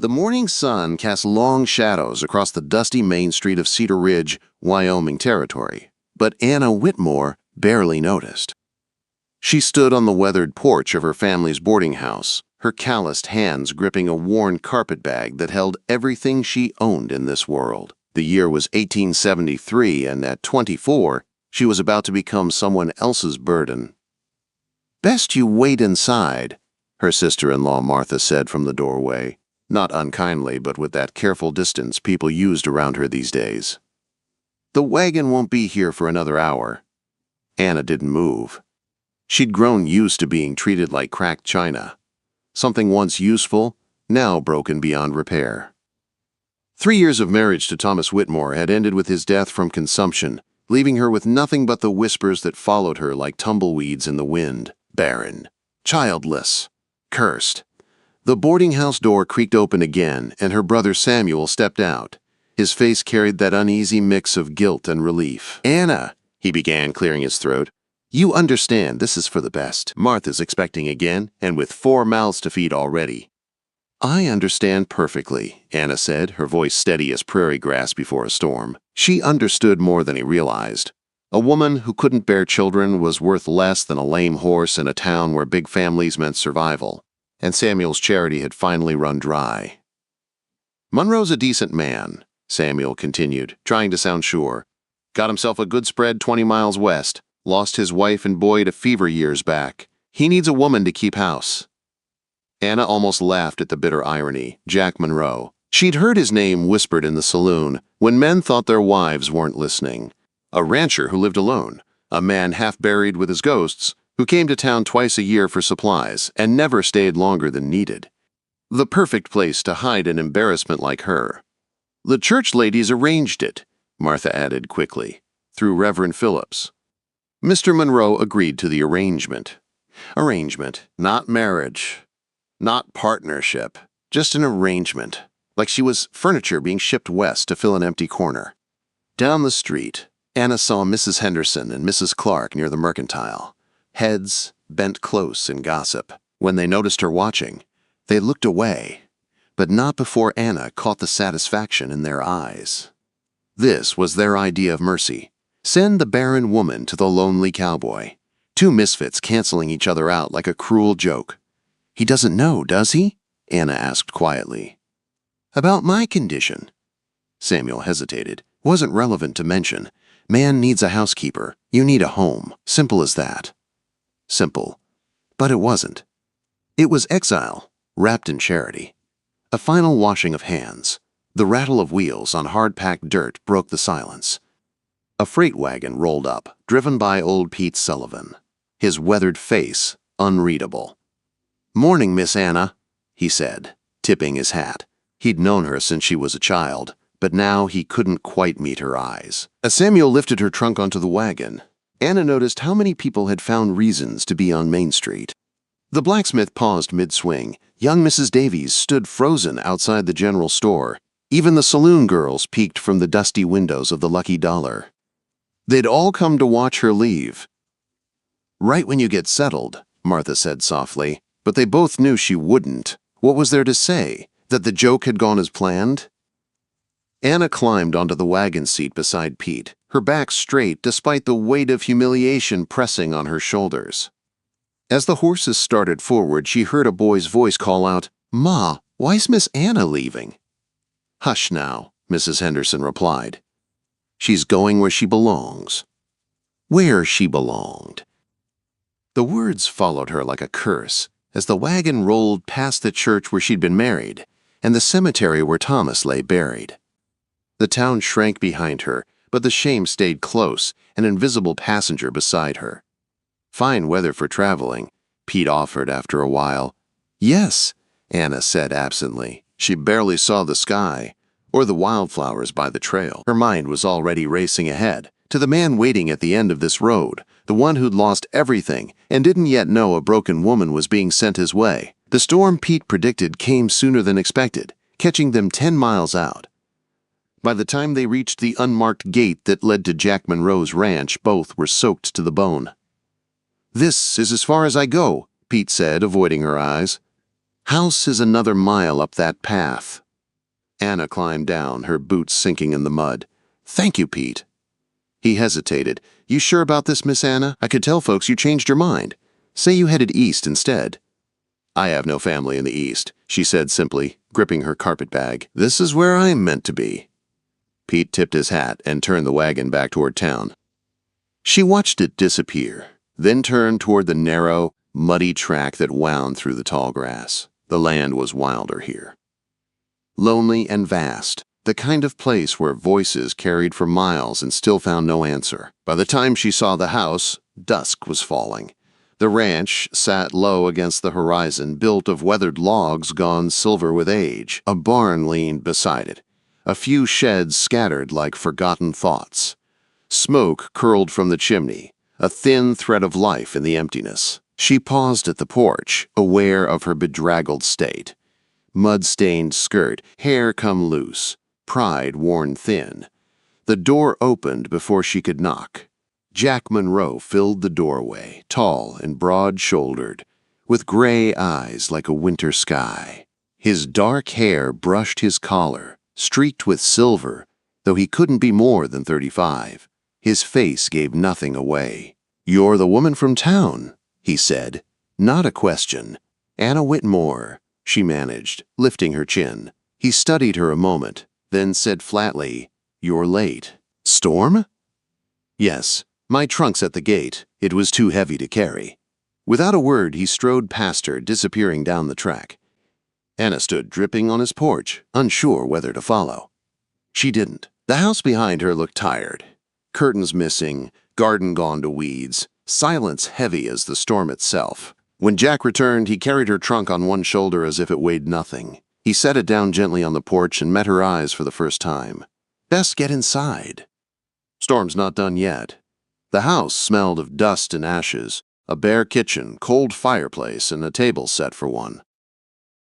The morning sun cast long shadows across the dusty main street of Cedar Ridge, Wyoming territory, but Anna Whitmore barely noticed. She stood on the weathered porch of her family's boarding house, her calloused hands gripping a worn carpet bag that held everything she owned in this world. The year was 1873, and at 24, she was about to become someone else's burden. "Best you wait inside," her sister-in-law Martha said from the doorway, not unkindly but with that careful distance people used around her these days. "The wagon won't be here for another hour." Anna didn't move. She'd grown used to being treated like cracked china. Something once useful, now broken beyond repair. 3 years of marriage to Thomas Whitmore had ended with his death from consumption, leaving her with nothing but the whispers that followed her like tumbleweeds in the wind. Barren. Childless. Cursed. The boarding house door creaked open again, and her brother Samuel stepped out. His face carried that uneasy mix of guilt and relief. "Anna," he began, clearing his throat, "you understand this is for the best. Martha's expecting again, and with 4 mouths to feed already." "I understand perfectly," Anna said, her voice steady as prairie grass before a storm. She understood more than he realized. A woman who couldn't bear children was worth less than a lame horse in a town where big families meant survival. And Samuel's charity had finally run dry. "Monroe's a decent man," Samuel continued, trying to sound sure. "Got himself a good spread 20 miles west. Lost his wife and boy to fever years back. He needs a woman to keep house." Anna almost laughed at the bitter irony. Jack Monroe. She'd heard his name whispered in the saloon when men thought their wives weren't listening. A rancher who lived alone, a man half buried with his ghosts, who came to town twice a year for supplies and never stayed longer than needed. The perfect place to hide an embarrassment like her. "The church ladies arranged it," Martha added quickly, "through Reverend Phillips." Mr. Monroe agreed to the arrangement. Arrangement, not marriage, not partnership, just an arrangement, like she was furniture being shipped west to fill an empty corner. Down the street, Anna saw Mrs. Henderson and Mrs. Clark near the Mercantile. Heads bent close in gossip. When they noticed her watching, they looked away, but not before Anna caught the satisfaction in their eyes. This was their idea of mercy. Send the barren woman to the lonely cowboy. 2 misfits canceling each other out like a cruel joke. "He doesn't know, does he?" Anna asked quietly. "About my condition?" Samuel hesitated. "Wasn't relevant to mention. Man needs a housekeeper. You need a home. Simple as that." Simple. But it wasn't. It was exile, wrapped in charity. A final washing of hands. The rattle of wheels on hard-packed dirt broke the silence. A freight wagon rolled up, driven by old Pete Sullivan, his weathered face unreadable. "Morning, Miss Anna," he said, tipping his hat. He'd known her since she was a child, but now he couldn't quite meet her eyes. As Samuel lifted her trunk onto the wagon, Anna noticed how many people had found reasons to be on Main Street. The blacksmith paused mid-swing. Young Mrs. Davies stood frozen outside the general store. Even the saloon girls peeked from the dusty windows of the Lucky Dollar. They'd all come to watch her leave. "Right when you get settled," Martha said softly, but they both knew she wouldn't. What was there to say? That the joke had gone as planned? Anna climbed onto the wagon seat beside Pete, her back straight despite the weight of humiliation pressing on her shoulders. As the horses started forward, she heard a boy's voice call out, "Ma, why's Miss Anna leaving?" "Hush now," Mrs. Henderson replied. "She's going where she belongs." Where she belonged. The words followed her like a curse as the wagon rolled past the church where she'd been married and the cemetery where Thomas lay buried. The town shrank behind her, but the shame stayed close, an invisible passenger beside her. "Fine weather for traveling," Pete offered after a while. "Yes," Anna said absently. She barely saw the sky or the wildflowers by the trail. Her mind was already racing ahead, to the man waiting at the end of this road, the one who'd lost everything and didn't yet know a broken woman was being sent his way. The storm Pete predicted came sooner than expected, catching them 10 miles out. By the time they reached the unmarked gate that led to Jack Monroe's ranch, both were soaked to the bone. "This is as far as I go," Pete said, avoiding her eyes. House is another mile up that path. Anna climbed down, her boots sinking in the mud. Thank you, Pete. He hesitated. You sure about this, Miss Anna? I could tell folks you changed your mind. Say you headed east instead. I have no family in the east, she said simply, gripping her carpet bag. This is where I'm meant to be. Pete tipped his hat and turned the wagon back toward town. She watched it disappear, then turned toward the narrow, muddy track that wound through the tall grass. The land was wilder here. Lonely and vast, the kind of place where voices carried for miles and still found no answer. By the time she saw the house, dusk was falling. The ranch sat low against the horizon, built of weathered logs gone silver with age. A barn leaned beside it, a few sheds scattered like forgotten thoughts. Smoke curled from the chimney, a thin thread of life in the emptiness. She paused at the porch, aware of her bedraggled state. Mud-stained skirt, hair come loose, pride worn thin. The door opened before she could knock. Jack Monroe filled the doorway, tall and broad-shouldered, with gray eyes like a winter sky. His dark hair brushed his collar, streaked with silver, though he couldn't be more than 35. His face gave nothing away. "You're the woman from town," he said. Not a question. "Anna Whitmore," she managed, lifting her chin. He studied her a moment, then said flatly, "You're late." "Storm?" "Yes. My trunk's at the gate. It was too heavy to carry." Without a word, he strode past her, disappearing down the track. Anna stood dripping on his porch, unsure whether to follow. She didn't. The house behind her looked tired. Curtains missing, garden gone to weeds, silence heavy as the storm itself. When Jack returned, he carried her trunk on one shoulder as if it weighed nothing. He set it down gently on the porch and met her eyes for the first time. "Best get inside." "Storm's not done yet." The house smelled of dust and ashes, a bare kitchen, cold fireplace, and a table set for one.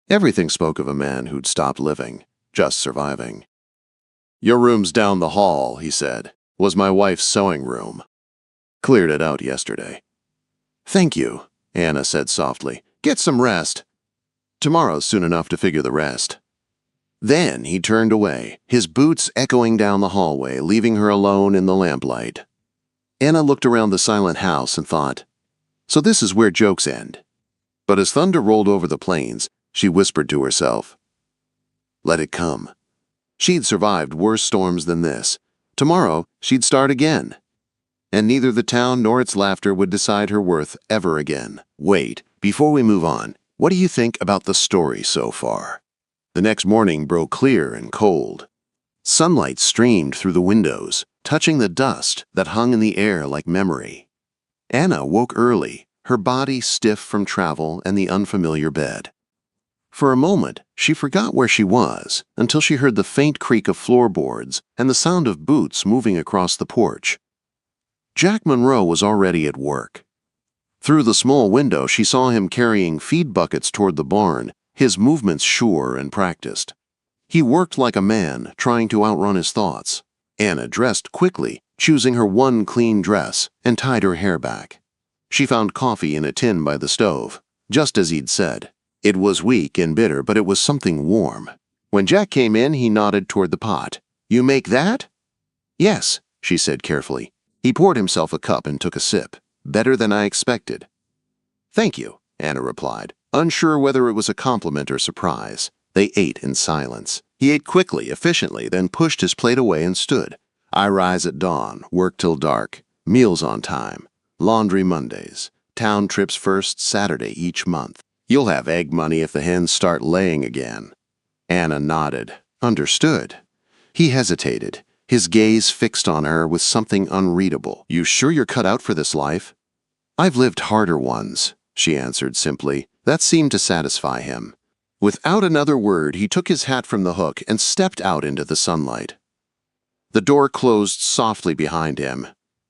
Everything spoke of a man who'd stopped living, just surviving. "Your room's down the hall," he said. "Was my wife's sewing room. Cleared it out yesterday." "Thank you," Anna said softly. "Get some rest." "Tomorrow's soon enough to figure the rest." Then he turned away, his boots echoing down the hallway, leaving her alone in the lamplight. Anna looked around the silent house and thought, so this is where jokes end. But as thunder rolled over the plains, she whispered to herself, "Let it come." She'd survived worse storms than this. Tomorrow, she'd start again. And neither the town nor its laughter would decide her worth ever again. Wait, before we move on, what do you think about the story so far? The next morning broke clear and cold. Sunlight streamed through the windows, touching the dust that hung in the air like memory. Anna woke early, her body stiff from travel and the unfamiliar bed. For a moment, she forgot where she was until she heard the faint creak of floorboards and the sound of boots moving across the porch. Jack Monroe was already at work. Through the small window, she saw him carrying feed buckets toward the barn, his movements sure and practiced. He worked like a man, trying to outrun his thoughts. Anna dressed quickly, choosing her one clean dress, and tied her hair back. She found coffee in a tin by the stove, just as he'd said. It was weak and bitter, but it was something warm. When Jack came in, he nodded toward the pot. "You make that?" "Yes," she said carefully. He poured himself a cup and took a sip. "Better than I expected." "Thank you," Anna replied, unsure whether it was a compliment or surprise. They ate in silence. He ate quickly, efficiently, then pushed his plate away and stood. "I rise at dawn, work till dark, meals on time, laundry Mondays, town trips first Saturday each month. You'll have egg money if the hens start laying again." Anna nodded. Understood. He hesitated, his gaze fixed on her with something unreadable. "You sure you're cut out for this life?" "I've lived harder ones," she answered simply. That seemed to satisfy him. Without another word, he took his hat from the hook and stepped out into the sunlight. The door closed softly behind him.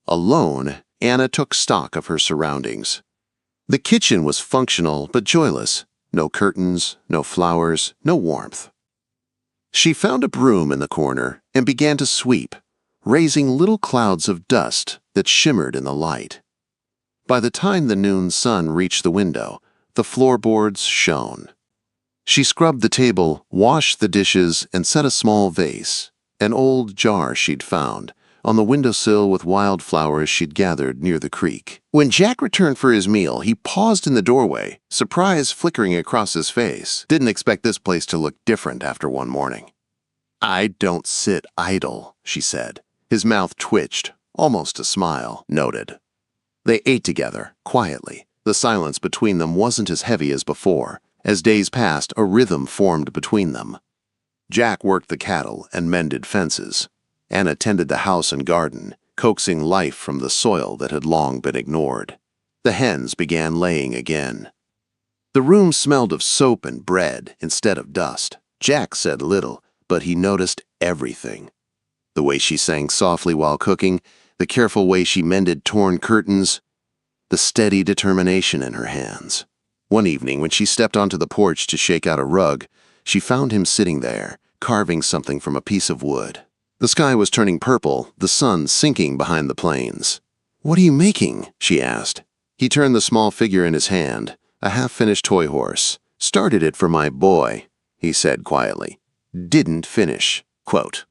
Alone, Anna took stock of her surroundings. The kitchen was functional but joyless. No curtains, no flowers, no warmth. She found a broom in the corner and began to sweep, raising little clouds of dust that shimmered in the light. By the time the noon sun reached the window, the floorboards shone. She scrubbed the table, washed the dishes, and set a small vase, an old jar she'd found, on the windowsill with wildflowers she'd gathered near the creek. When Jack returned for his meal, he paused in the doorway, surprise flickering across his face. Didn't expect this place to look different after one morning. "I don't sit idle," she said. His mouth twitched, almost a smile. Noted. They ate together, quietly. The silence between them wasn't as heavy as before. As days passed, a rhythm formed between them. Jack worked the cattle and mended fences. Anna tended the house and garden, coaxing life from the soil that had long been ignored. The hens began laying again. The room smelled of soap and bread instead of dust. Jack said little, but he noticed everything. The way she sang softly while cooking, the careful way she mended torn curtains, the steady determination in her hands. One evening, when she stepped onto the porch to shake out a rug, she found him sitting there, carving something from a piece of wood. The sky was turning purple, the sun sinking behind the plains. "What are you making?" she asked. He turned the small figure in his hand, a half-finished toy horse. "Started it for my boy," he said quietly. "Didn't finish." Quote.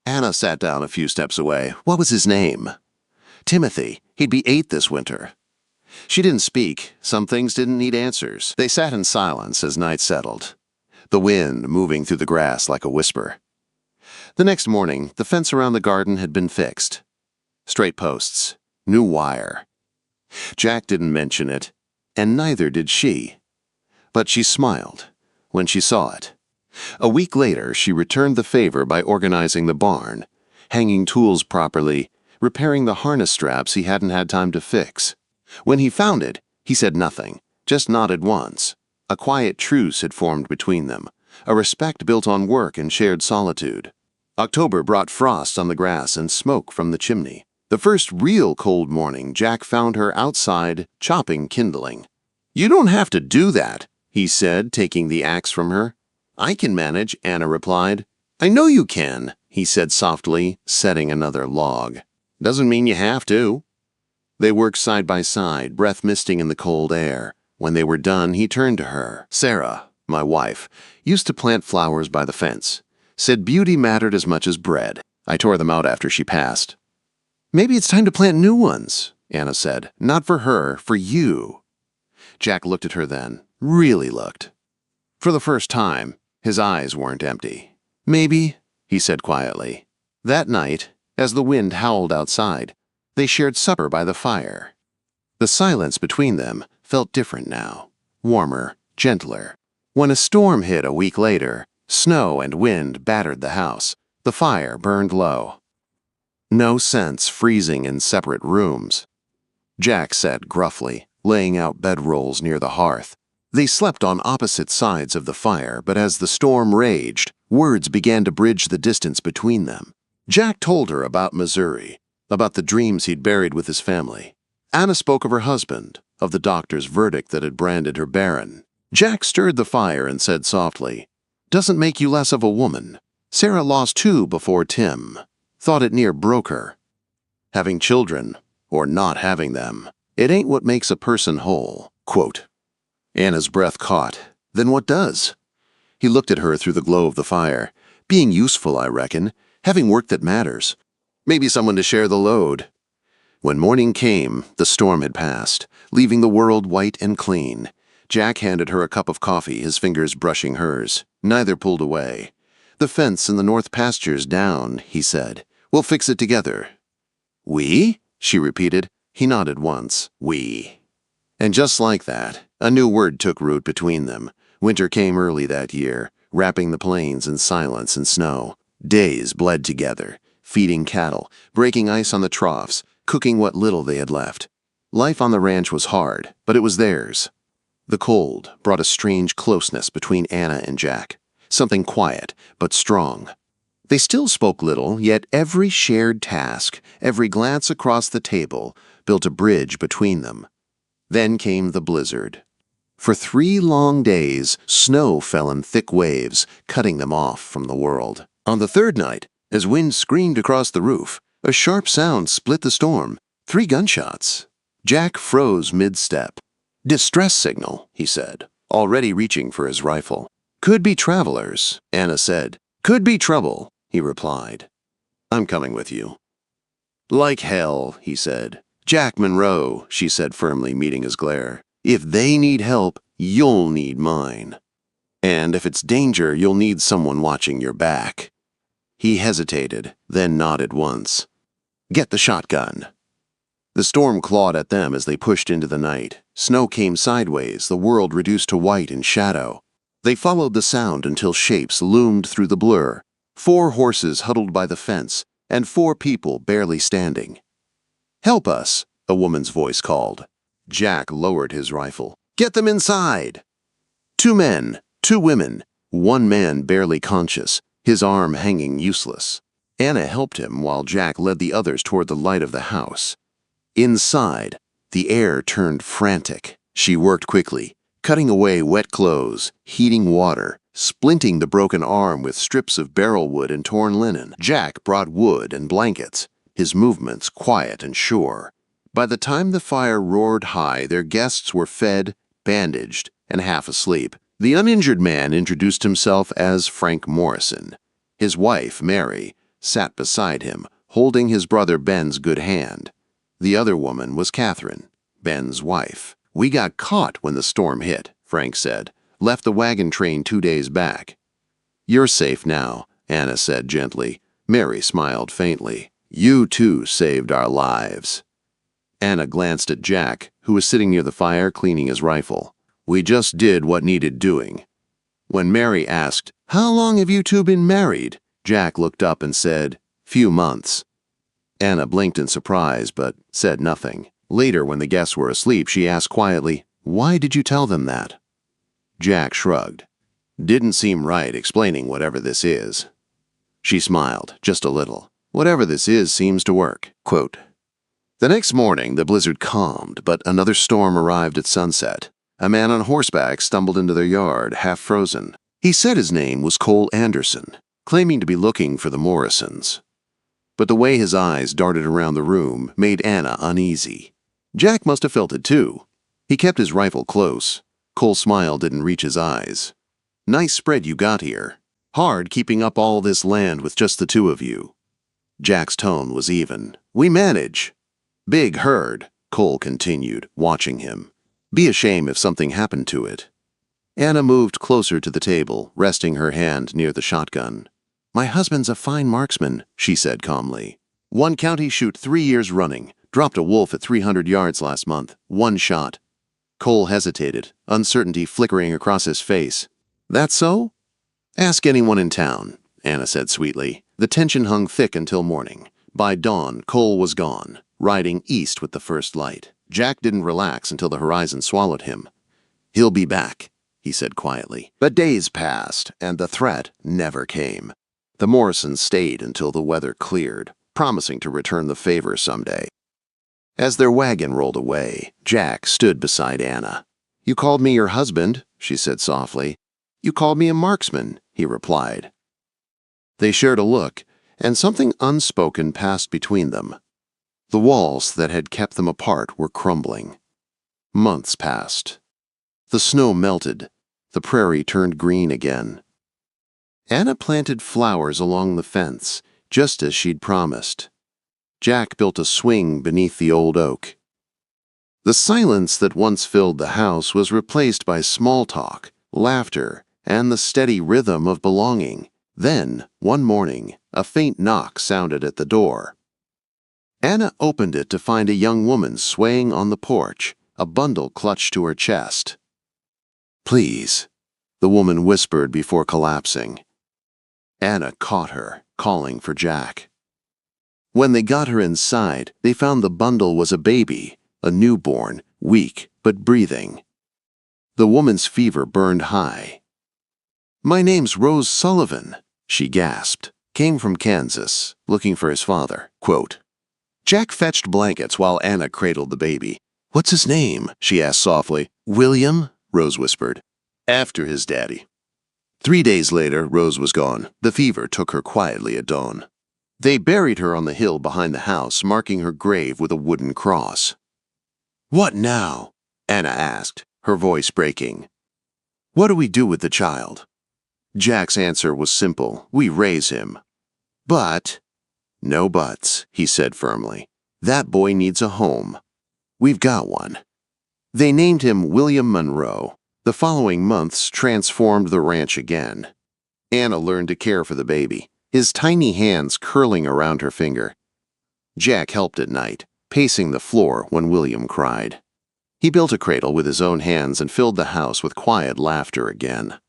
Anna sat down a few steps away. "What was his name?" "Timothy. He'd be 8 this winter." She didn't speak. Some things didn't need answers. They sat in silence as night settled, the wind moving through the grass like a whisper. The next morning, the fence around the garden had been fixed. Straight posts, new wire. Jack didn't mention it, and neither did she. But she smiled when she saw it. A week later, she returned the favor by organizing the barn, hanging tools properly, repairing the harness straps he hadn't had time to fix. When he found it, he said nothing, just nodded once. A quiet truce had formed between them, a respect built on work and shared solitude. October brought frost on the grass and smoke from the chimney. The first real cold morning, Jack found her outside, chopping kindling. "You don't have to do that," he said, taking the axe from her. "I can manage," Anna replied. "I know you can," he said softly, setting another log. "Doesn't mean you have to." They worked side by side, breath misting in the cold air. When they were done, he turned to her. "Sarah, my wife, used to plant flowers by the fence. Said beauty mattered as much as bread. I tore them out after she passed." "Maybe it's time to plant new ones," Anna said. "Not for her, for you." Jack looked at her then, really looked. For the first time, his eyes weren't empty. "Maybe," he said quietly. That night, as the wind howled outside, they shared supper by the fire. The silence between them felt different now, warmer, gentler. When a storm hit a week later, snow and wind battered the house. The fire burned low. No sense freezing in separate rooms. Jack said gruffly, laying out bedrolls near the hearth. They slept on opposite sides of the fire, but as the storm raged, words began to bridge the distance between them. Jack told her about Missouri, about the dreams he'd buried with his family. Anna spoke of her husband, of the doctor's verdict that had branded her barren. Jack stirred the fire and said softly, "Doesn't make you less of a woman. Sarah lost 2 before Tim. Thought it near broke her. Having children, or not having them, it ain't what makes a person whole." Quote. Anna's breath caught. "Then what does?" He looked at her through the glow of the fire. "Being useful, I reckon. Having work that matters. Maybe someone to share the load." When morning came, the storm had passed, leaving the world white and clean. Jack handed her a cup of coffee, his fingers brushing hers. Neither pulled away. "The fence in the north pasture's down," he said. "We'll fix it together." "We?" she repeated. He nodded once. "We." And just like that, a new word took root between them. Winter came early that year, wrapping the plains in silence and snow. Days bled together, feeding cattle, breaking ice on the troughs, cooking what little they had left. Life on the ranch was hard, but it was theirs. The cold brought a strange closeness between Anna and Jack, something quiet but strong. They still spoke little, yet every shared task, every glance across the table, built a bridge between them. Then came the blizzard. For 3 long days, snow fell in thick waves, cutting them off from the world. On the 3rd night, as wind screamed across the roof, a sharp sound split the storm. 3 gunshots. Jack froze mid-step. "Distress signal," he said, already reaching for his rifle. Could be travelers, Anna said. Could be trouble, he replied. I'm coming with you. Like hell, he said. Jack Monroe, she said firmly, meeting his glare. If they need help, you'll need mine. And if it's danger, you'll need someone watching your back. He hesitated, then nodded once. Get the shotgun. The storm clawed at them as they pushed into the night. Snow came sideways, the world reduced to white and shadow. They followed the sound until shapes loomed through the blur. 4 horses huddled by the fence, and 4 people barely standing. Help us, a woman's voice called. Jack lowered his rifle. Get them inside! 2 men, 2 women, 1 man barely conscious, his arm hanging useless. Anna helped him while Jack led the others toward the light of the house. Inside, the air turned frantic. She worked quickly, cutting away wet clothes, heating water, splinting the broken arm with strips of barrel wood and torn linen. Jack brought wood and blankets, his movements quiet and sure. By the time the fire roared high, their guests were fed, bandaged, and half asleep. The uninjured man introduced himself as Frank Morrison. His wife, Mary, sat beside him, holding his brother Ben's good hand. The other woman was Catherine, Ben's wife. We got caught when the storm hit, Frank said. Left the wagon train 2 days back. You're safe now, Anna said gently. Mary smiled faintly. You too saved our lives. Anna glanced at Jack, who was sitting near the fire cleaning his rifle. We just did what needed doing. When Mary asked, How long have you two been married? Jack looked up and said, Few months. Anna blinked in surprise, but said nothing. Later, when the guests were asleep, she asked quietly, Why did you tell them that? Jack shrugged. Didn't seem right explaining whatever this is. She smiled, just a little. Whatever this is seems to work. Quote, The next morning, the blizzard calmed, but another storm arrived at sunset. A man on horseback stumbled into their yard, half frozen. He said his name was Cole Anderson, claiming to be looking for the Morrisons. But the way his eyes darted around the room made Anna uneasy. Jack must have felt it too. He kept his rifle close. Cole's smile didn't reach his eyes. Nice spread you got here. Hard keeping up all this land with just the 2 of you. Jack's tone was even. We manage. Big herd, Cole continued, watching him. Be a shame if something happened to it. Anna moved closer to the table, resting her hand near the shotgun. My husband's a fine marksman, she said calmly. 1 county shoot 3 years running. Dropped a wolf at 300 yards last month. 1 shot. Cole hesitated, uncertainty flickering across his face. That so? Ask anyone in town, Anna said sweetly. The tension hung thick until morning. By dawn, Cole was gone, riding east with the first light. Jack didn't relax until the horizon swallowed him. He'll be back, he said quietly. But days passed, and the threat never came. The Morrisons stayed until the weather cleared, promising to return the favor someday. As their wagon rolled away, Jack stood beside Anna. You called me your husband, she said softly. You called me a marksman, he replied. They shared a look, and something unspoken passed between them. The walls that had kept them apart were crumbling. Months passed. The snow melted. The prairie turned green again. Anna planted flowers along the fence, just as she'd promised. Jack built a swing beneath the old oak. The silence that once filled the house was replaced by small talk, laughter, and the steady rhythm of belonging. Then, one morning, a faint knock sounded at the door. Anna opened it to find a young woman swaying on the porch, a bundle clutched to her chest. Please, the woman whispered before collapsing. Anna caught her, calling for Jack. When they got her inside, they found the bundle was a baby, a newborn, weak but breathing. The woman's fever burned high. My name's Rose Sullivan, she gasped. Came from Kansas, looking for his father. Quote, Jack fetched blankets while Anna cradled the baby. What's his name? She asked softly. William, Rose whispered. After his daddy. 3 days later, Rose was gone. The fever took her quietly at dawn. They buried her on the hill behind the house, marking her grave with a wooden cross. What now? Anna asked, her voice breaking. What do we do with the child? Jack's answer was simple. We raise him. But, no buts, he said firmly. That boy needs a home. We've got one. They named him William Monroe. The following months transformed the ranch again. Anna learned to care for the baby, his tiny hands curling around her finger. Jack helped at night, pacing the floor when William cried. He built a cradle with his own hands and filled the house with quiet laughter again.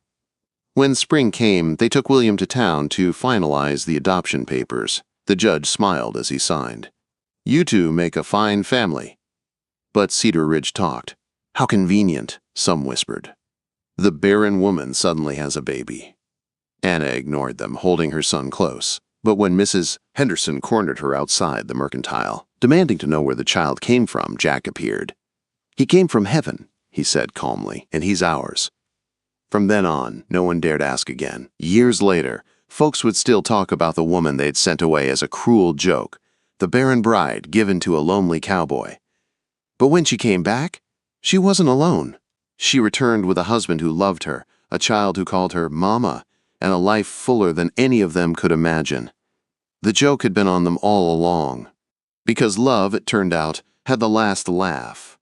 When spring came, they took William to town to finalize the adoption papers. The judge smiled as he signed. You two make a fine family. But Cedar Ridge talked. How convenient, some whispered. The barren woman suddenly has a baby. Anna ignored them, holding her son close. But when Mrs. Henderson cornered her outside the Mercantile, demanding to know where the child came from, Jack appeared. He came from heaven, he said calmly, and he's ours. From then on, no one dared ask again. Years later, folks would still talk about the woman they'd sent away as a cruel joke, the barren bride given to a lonely cowboy. But when she came back, she wasn't alone. She returned with a husband who loved her, a child who called her Mama, and a life fuller than any of them could imagine. The joke had been on them all along. Because love, it turned out, had the last laugh.